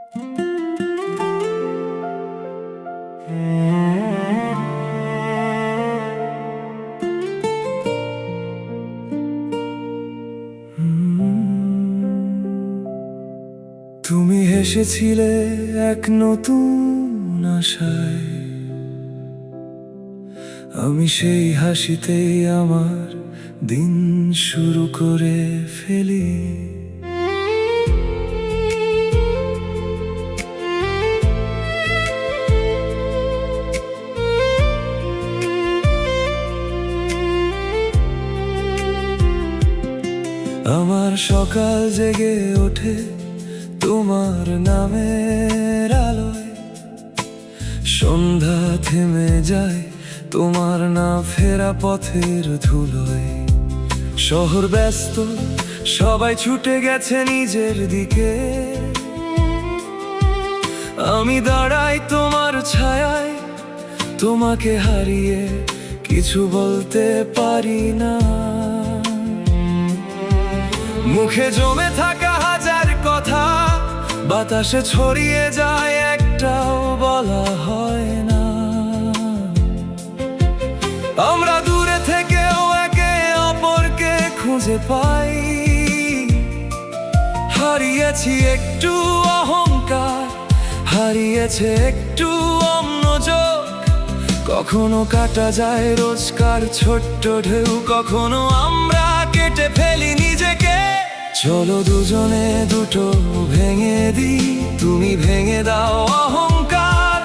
তুমি হেসেছিলে এক নতুন আশায়, আমি সেই হাসিতেই আমার দিন শুরু করে ফেলি। আমার সকাল জেগে ওঠে তোমার নামের আলোয়, সন্ধ্যা থেমে যায় তোমার না ফেরা পথের ধুলোয়। শহর ব্যস্ত, সবাই ছুটে গেছে নিজের দিকে, আমি দাঁড়াই তোমার ছায়ায়, তোমাকে হারিয়ে কিছু বলতে পারি না। মুখে জমে থাকা হাজার কথা বাতাসে ছড়িয়ে যায়, একটাও বলা হয় না। আমরা দূরে থেকেও একে অপরকে খুঁজে পাই, হারিয়েছি একটু অহংকার, হারিয়েছে একটু মনোযোগ। কখনো কাটা যায় রোজকার ছোট্ট ঢেউ, কখনো আমরা কেটে ফেলি নিজেকে। চলো দুজনে দুটো ভেঙে দিই, তুমি ভেঙে দাও অহংকার,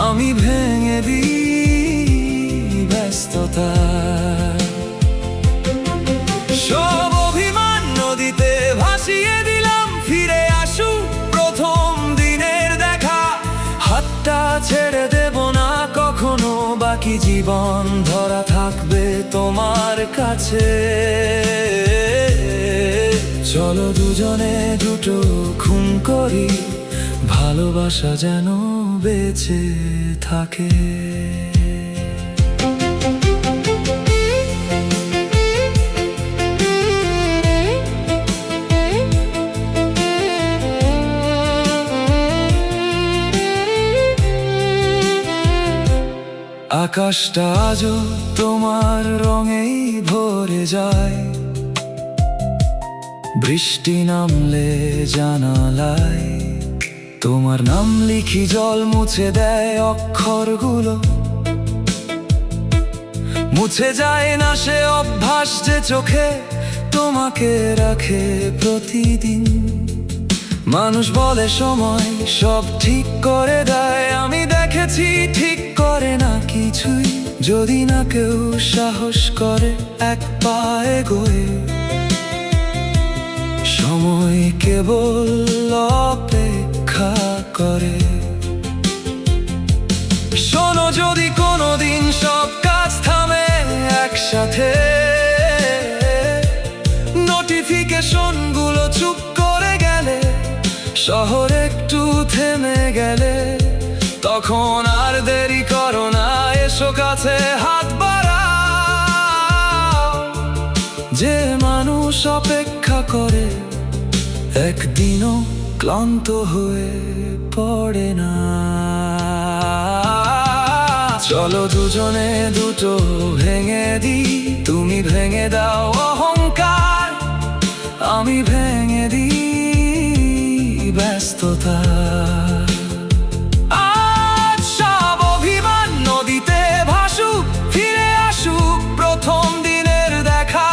আমি ভেঙে দিই ব্যস্ততা। সব অভিমান নদীতে ভাসিয়ে দিলাম, ফিরে আসুক প্রথম দিনের দেখা। হাতটা ছেড়ে দেব না কখনো, বাকি জীবন ধরা থাকবে তোমার কাছে। চলো দুজনে দুটো খুন করি, ভালোবাসা যেন বেঁচে থাকে। আকাশটা আজও তোমার রঙেই ভরে যায়, বৃষ্টি নামলে জানালায় তোমার নাম লিখি, জল মুছে দেয় অক্ষরগুলো। মুছে যায় না সে অভ্যাস যে চোখে তোমাকে রাখে প্রতিদিন। মানুষ বলে সময় সব ঠিক করে দেয়, আমি দেখেছি ঠিক করে না কিছুই। যদি না কেউ সাহস করে এক পা এগোয়, সময় কেবল অপেক্ষা করে। শোনো, যদি কোনোদিন সব কাজ থামে একসাথে, নোটিফিকেশন গুলো চুপ করে গেলে, শহর একটু থেমে গেলে, তখন আর দেরি করো না, এসো কাছে হাত বাড়াও। যে মানুষ অপেক্ষা করে একদিনও ক্লান্ত হয়ে পড়ে না। চলো দুজনে দুটো ভেঙে দিই, তুমি ভেঙে দাও অহংকার, আমি ভেঙে দিই ব্যস্ততা। আজ সব অভিমান নদীতে ভাসুক, ফিরে আসুক প্রথম দিনের দেখা।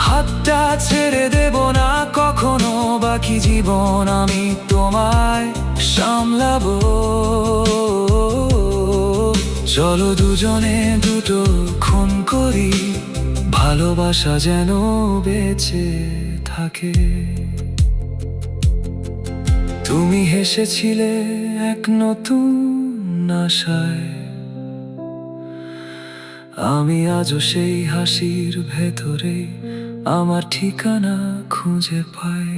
হাতটা ছেড়ে দেব না কখনো, বাকি জীবন আমি তোমায় সামলাবো। চলো দুজনে দুটো খুন করি, ভালোবাসা যেন বেঁচে থাকে। তুমি হেসেছিলে এক নতুন আশায়, আমি আজও সেই হাসির ভেতরে আমার ঠিকানা খুঁজে পাই।